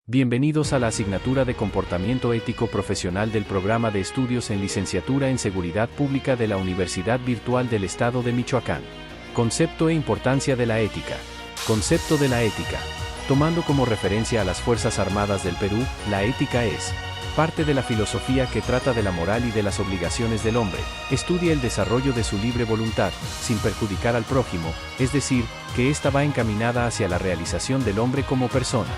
Bienvenidos a la asignatura de Comportamiento Ético Profesional del Programa de Estudios en Licenciatura en Seguridad Pública de la Universidad Virtual del Estado de Michoacán. Concepto e importancia de la ética. Concepto de la ética. Tomando como referencia a las Fuerzas Armadas del Perú, la ética es parte de la filosofía que trata de la moral y de las obligaciones del hombre, estudia el desarrollo de su libre voluntad, sin perjudicar al prójimo, es decir, que ésta va encaminada hacia la realización del hombre como persona.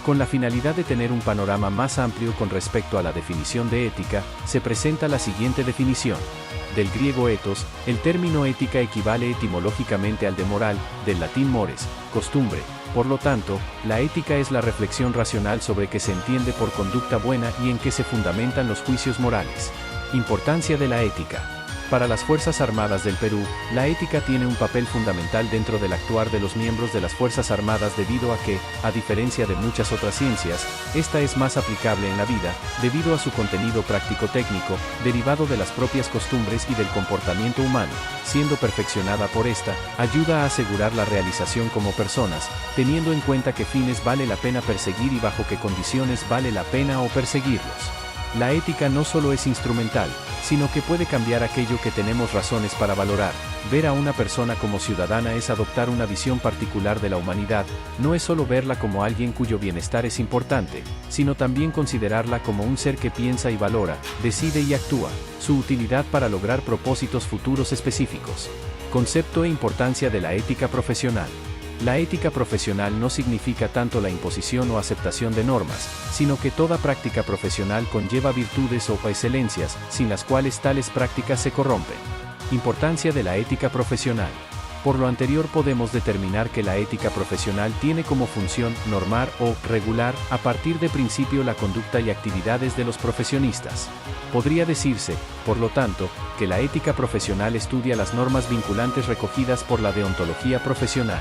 Con la finalidad de tener un panorama más amplio con respecto a la definición de ética, se presenta la siguiente definición. Del griego ethos, el término ética equivale etimológicamente al de moral, del latín mores, costumbre. Por lo tanto, la ética es la reflexión racional sobre qué se entiende por conducta buena y en qué se fundamentan los juicios morales. Importancia de la ética. Para las Fuerzas Armadas del Perú, la ética tiene un papel fundamental dentro del actuar de los miembros de las Fuerzas Armadas debido a que, a diferencia de muchas otras ciencias, esta es más aplicable en la vida, debido a su contenido práctico-técnico, derivado de las propias costumbres y del comportamiento humano, siendo perfeccionada por esta, ayuda a asegurar la realización como personas, teniendo en cuenta qué fines vale la pena perseguir y bajo qué condiciones vale la pena o perseguirlos. La ética no solo es instrumental, sino que puede cambiar aquello que tenemos razones para valorar. Ver a una persona como ciudadana es adoptar una visión particular de la humanidad, no es solo verla como alguien cuyo bienestar es importante, sino también considerarla como un ser que piensa y valora, decide y actúa, su utilidad para lograr propósitos futuros específicos. Concepto e importancia de la ética profesional. La ética profesional no significa tanto la imposición o aceptación de normas, sino que toda práctica profesional conlleva virtudes o excelencias, sin las cuales tales prácticas se corrompen. Importancia de la ética profesional. Por lo anterior podemos determinar que la ética profesional tiene como función normar o regular, a partir de principio, la conducta y actividades de los profesionistas. Podría decirse, por lo tanto, que la ética profesional estudia las normas vinculantes recogidas por la deontología profesional.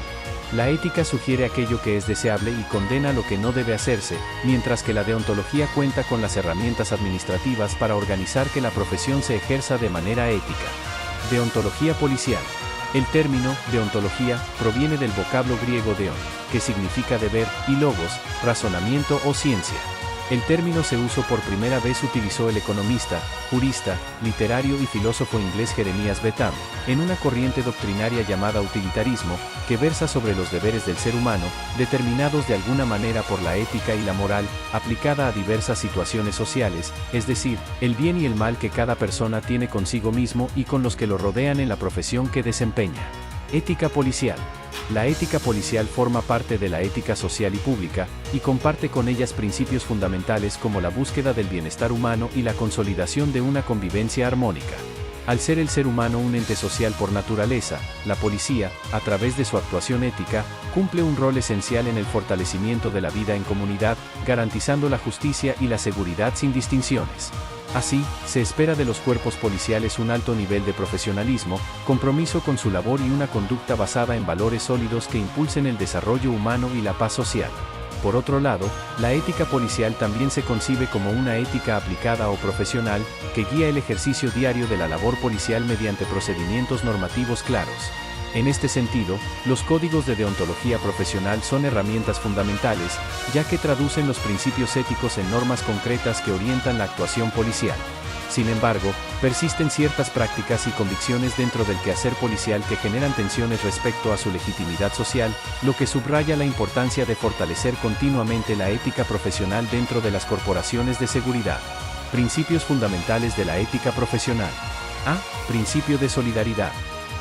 La ética sugiere aquello que es deseable y condena lo que no debe hacerse, mientras que la deontología cuenta con las herramientas administrativas para organizar que la profesión se ejerza de manera ética. Deontología policial. El término deontología proviene del vocablo griego deon, que significa deber, y logos, razonamiento o ciencia. El término se usó por primera vez utilizó el economista, jurista, literario y filósofo inglés Jeremías Bentham, en una corriente doctrinaria llamada utilitarismo, que versa sobre los deberes del ser humano, determinados de alguna manera por la ética y la moral, aplicada a diversas situaciones sociales, es decir, el bien y el mal que cada persona tiene consigo mismo y con los que lo rodean en la profesión que desempeña. Ética policial. La ética policial forma parte de la ética social y pública, y comparte con ellas principios fundamentales como la búsqueda del bienestar humano y la consolidación de una convivencia armónica. Al ser el ser humano un ente social por naturaleza, la policía, a través de su actuación ética, cumple un rol esencial en el fortalecimiento de la vida en comunidad, garantizando la justicia y la seguridad sin distinciones. Así, se espera de los cuerpos policiales un alto nivel de profesionalismo, compromiso con su labor y una conducta basada en valores sólidos que impulsen el desarrollo humano y la paz social. Por otro lado, la ética policial también se concibe como una ética aplicada o profesional, que guía el ejercicio diario de la labor policial mediante procedimientos normativos claros. En este sentido, los códigos de deontología profesional son herramientas fundamentales, ya que traducen los principios éticos en normas concretas que orientan la actuación policial. Sin embargo, persisten ciertas prácticas y convicciones dentro del quehacer policial que generan tensiones respecto a su legitimidad social, lo que subraya la importancia de fortalecer continuamente la ética profesional dentro de las corporaciones de seguridad. Principios fundamentales de la ética profesional. A. Principio de solidaridad.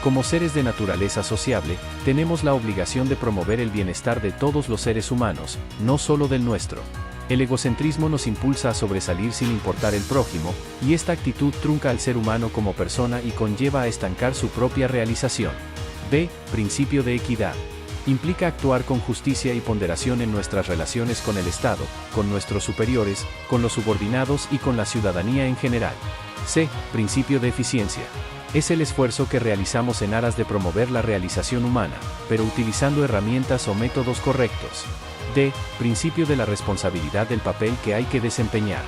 Como seres de naturaleza sociable, tenemos la obligación de promover el bienestar de todos los seres humanos, no solo del nuestro. El egocentrismo nos impulsa a sobresalir sin importar el prójimo, y esta actitud trunca al ser humano como persona y conlleva a estancar su propia realización. B. Principio de equidad. Implica actuar con justicia y ponderación en nuestras relaciones con el Estado, con nuestros superiores, con los subordinados y con la ciudadanía en general. C. Principio de eficiencia. Es el esfuerzo que realizamos en aras de promover la realización humana, pero utilizando herramientas o métodos correctos. D. Principio de la responsabilidad del papel que hay que desempeñar.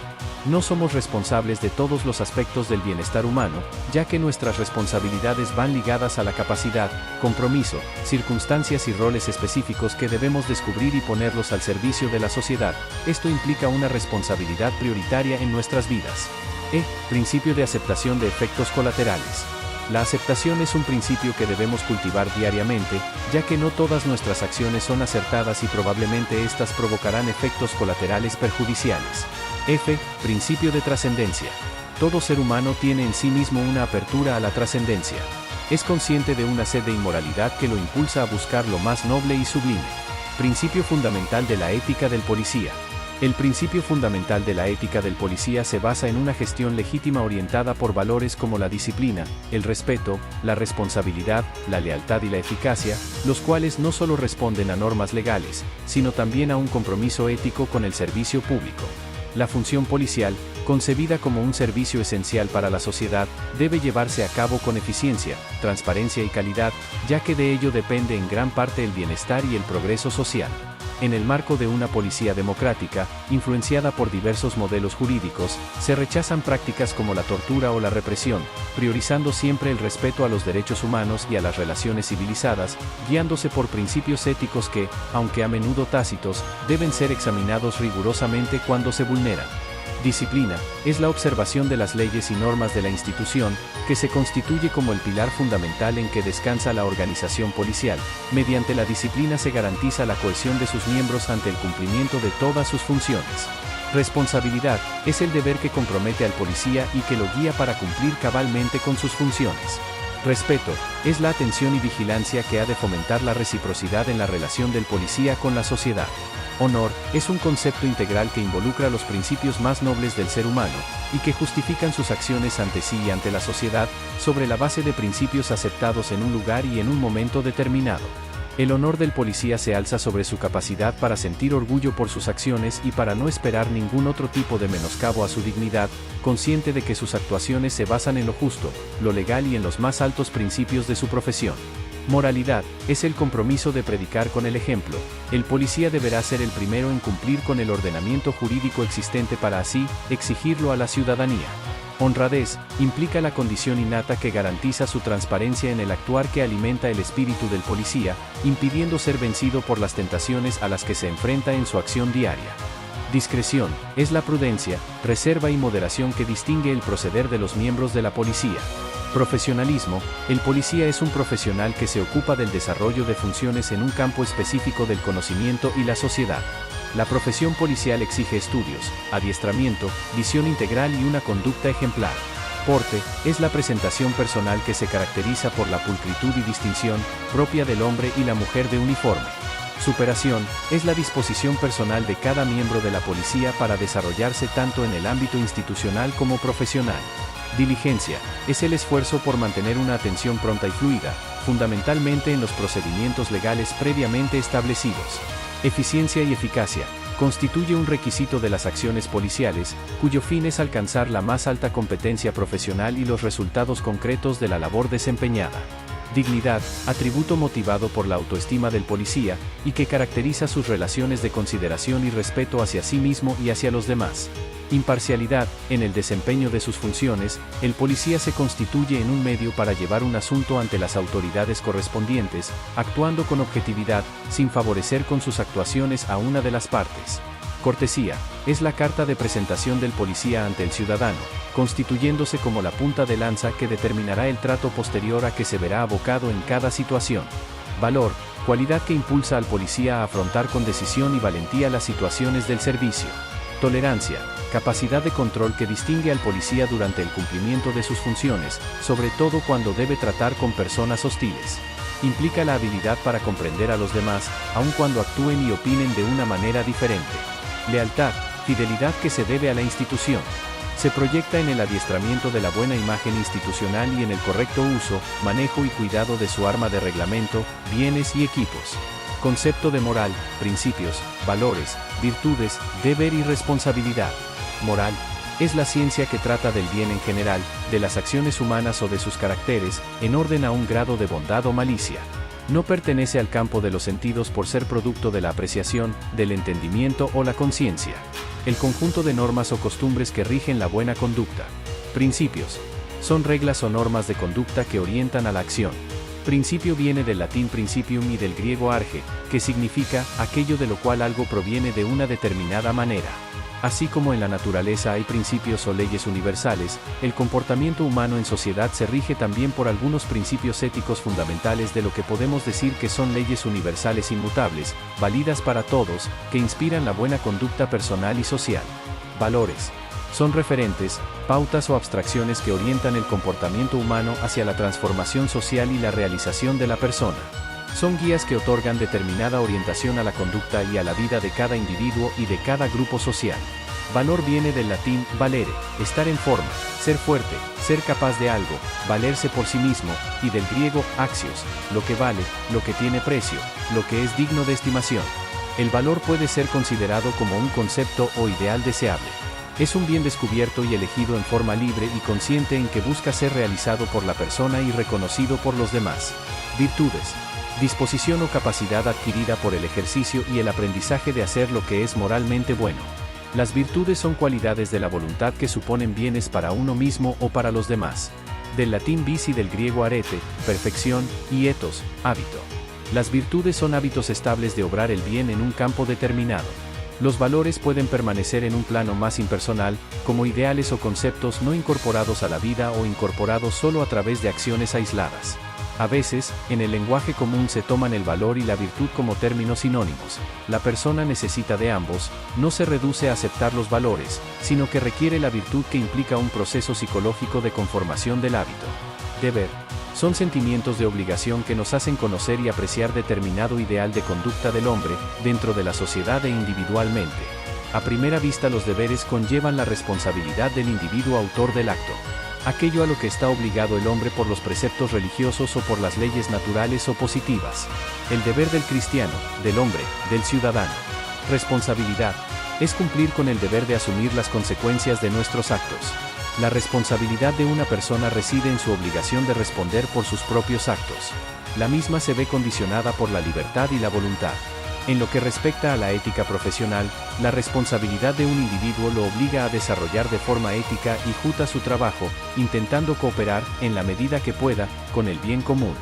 No somos responsables de todos los aspectos del bienestar humano, ya que nuestras responsabilidades van ligadas a la capacidad, compromiso, circunstancias y roles específicos que debemos descubrir y ponerlos al servicio de la sociedad. Esto implica una responsabilidad prioritaria en nuestras vidas. Principio de aceptación de efectos colaterales. La aceptación es un principio que debemos cultivar diariamente, ya que no todas nuestras acciones son acertadas y probablemente éstas provocarán efectos colaterales perjudiciales. Principio de trascendencia. Todo ser humano tiene en sí mismo una apertura a la trascendencia. Es consciente de una sed de inmoralidad que lo impulsa a buscar lo más noble y sublime. Principio fundamental de la ética del policía. El principio fundamental de la ética del policía se basa en una gestión legítima orientada por valores como la disciplina, el respeto, la responsabilidad, la lealtad y la eficacia, los cuales no solo responden a normas legales, sino también a un compromiso ético con el servicio público. La función policial, concebida como un servicio esencial para la sociedad, debe llevarse a cabo con eficiencia, transparencia y calidad, ya que de ello depende en gran parte el bienestar y el progreso social. En el marco de una policía democrática, influenciada por diversos modelos jurídicos, se rechazan prácticas como la tortura o la represión, priorizando siempre el respeto a los derechos humanos y a las relaciones civilizadas, guiándose por principios éticos que, aunque a menudo tácitos, deben ser examinados rigurosamente cuando se vulneran. Disciplina es la observación de las leyes y normas de la institución, que se constituye como el pilar fundamental en que descansa la organización policial. Mediante la disciplina se garantiza la cohesión de sus miembros ante el cumplimiento de todas sus funciones. Responsabilidad es el deber que compromete al policía y que lo guía para cumplir cabalmente con sus funciones. Respeto es la atención y vigilancia que ha de fomentar la reciprocidad en la relación del policía con la sociedad. Honor es un concepto integral que involucra los principios más nobles del ser humano, y que justifican sus acciones ante sí y ante la sociedad, sobre la base de principios aceptados en un lugar y en un momento determinado. El honor del policía se alza sobre su capacidad para sentir orgullo por sus acciones y para no esperar ningún otro tipo de menoscabo a su dignidad, consciente de que sus actuaciones se basan en lo justo, lo legal y en los más altos principios de su profesión. Moralidad es el compromiso de predicar con el ejemplo. El policía deberá ser el primero en cumplir con el ordenamiento jurídico existente para así exigirlo a la ciudadanía. Honradez implica la condición innata que garantiza su transparencia en el actuar, que alimenta el espíritu del policía, impidiendo ser vencido por las tentaciones a las que se enfrenta en su acción diaria. Discreción es la prudencia, reserva y moderación que distingue el proceder de los miembros de la policía. Profesionalismo: el policía es un profesional que se ocupa del desarrollo de funciones en un campo específico del conocimiento y la sociedad. La profesión policial exige estudios, adiestramiento, visión integral y una conducta ejemplar. Porte es la presentación personal que se caracteriza por la pulcritud y distinción propia del hombre y la mujer de uniforme. Superación es la disposición personal de cada miembro de la policía para desarrollarse tanto en el ámbito institucional como profesional. Diligencia es el esfuerzo por mantener una atención pronta y fluida, fundamentalmente en los procedimientos legales previamente establecidos. Eficiencia y eficacia constituye un requisito de las acciones policiales, cuyo fin es alcanzar la más alta competencia profesional y los resultados concretos de la labor desempeñada. Dignidad, atributo motivado por la autoestima del policía, y que caracteriza sus relaciones de consideración y respeto hacia sí mismo y hacia los demás. Imparcialidad, en el desempeño de sus funciones, el policía se constituye en un medio para llevar un asunto ante las autoridades correspondientes, actuando con objetividad, sin favorecer con sus actuaciones a una de las partes. Cortesía es la carta de presentación del policía ante el ciudadano, constituyéndose como la punta de lanza que determinará el trato posterior a que se verá abocado en cada situación. Valor, cualidad que impulsa al policía a afrontar con decisión y valentía las situaciones del servicio. Tolerancia, capacidad de control que distingue al policía durante el cumplimiento de sus funciones, sobre todo cuando debe tratar con personas hostiles. Implica la habilidad para comprender a los demás, aun cuando actúen y opinen de una manera diferente. Lealtad, fidelidad que se debe a la institución. Se proyecta en el adiestramiento de la buena imagen institucional y en el correcto uso, manejo y cuidado de su arma de reglamento, bienes y equipos. Concepto de moral, principios, valores, virtudes, deber y responsabilidad. Moral es la ciencia que trata del bien en general, de las acciones humanas o de sus caracteres, en orden a un grado de bondad o malicia. No pertenece al campo de los sentidos por ser producto de la apreciación, del entendimiento o la conciencia. El conjunto de normas o costumbres que rigen la buena conducta. Principios. Son reglas o normas de conducta que orientan a la acción. Principio viene del latín principium y del griego arge, que significa aquello de lo cual algo proviene de una determinada manera. Así como en la naturaleza hay principios o leyes universales, el comportamiento humano en sociedad se rige también por algunos principios éticos fundamentales de lo que podemos decir que son leyes universales inmutables, válidas para todos, que inspiran la buena conducta personal y social. Valores. Son referentes, pautas o abstracciones que orientan el comportamiento humano hacia la transformación social y la realización de la persona. Son guías que otorgan determinada orientación a la conducta y a la vida de cada individuo y de cada grupo social. Valor viene del latín valere, estar en forma, ser fuerte, ser capaz de algo, valerse por sí mismo, y del griego axios, lo que vale, lo que tiene precio, lo que es digno de estimación. El valor puede ser considerado como un concepto o ideal deseable. Es un bien descubierto y elegido en forma libre y consciente en que busca ser realizado por la persona y reconocido por los demás. Virtudes. Disposición o capacidad adquirida por el ejercicio y el aprendizaje de hacer lo que es moralmente bueno. Las virtudes son cualidades de la voluntad que suponen bienes para uno mismo o para los demás. Del latín vis y del griego arete, perfección, y ethos, hábito. Las virtudes son hábitos estables de obrar el bien en un campo determinado. Los valores pueden permanecer en un plano más impersonal, como ideales o conceptos no incorporados a la vida o incorporados solo a través de acciones aisladas. A veces, en el lenguaje común se toman el valor y la virtud como términos sinónimos. La persona necesita de ambos, no se reduce a aceptar los valores, sino que requiere la virtud que implica un proceso psicológico de conformación del hábito. Deber. Son sentimientos de obligación que nos hacen conocer y apreciar determinado ideal de conducta del hombre, dentro de la sociedad e individualmente. A primera vista los deberes conllevan la responsabilidad del individuo autor del acto. Aquello a lo que está obligado el hombre por los preceptos religiosos o por las leyes naturales o positivas. El deber del cristiano, del hombre, del ciudadano. Responsabilidad. Es cumplir con el deber de asumir las consecuencias de nuestros actos. La responsabilidad de una persona reside en su obligación de responder por sus propios actos. La misma se ve condicionada por la libertad y la voluntad. En lo que respecta a la ética profesional, la responsabilidad de un individuo lo obliga a desarrollar de forma ética y justa su trabajo, intentando cooperar, en la medida que pueda, con el bien común.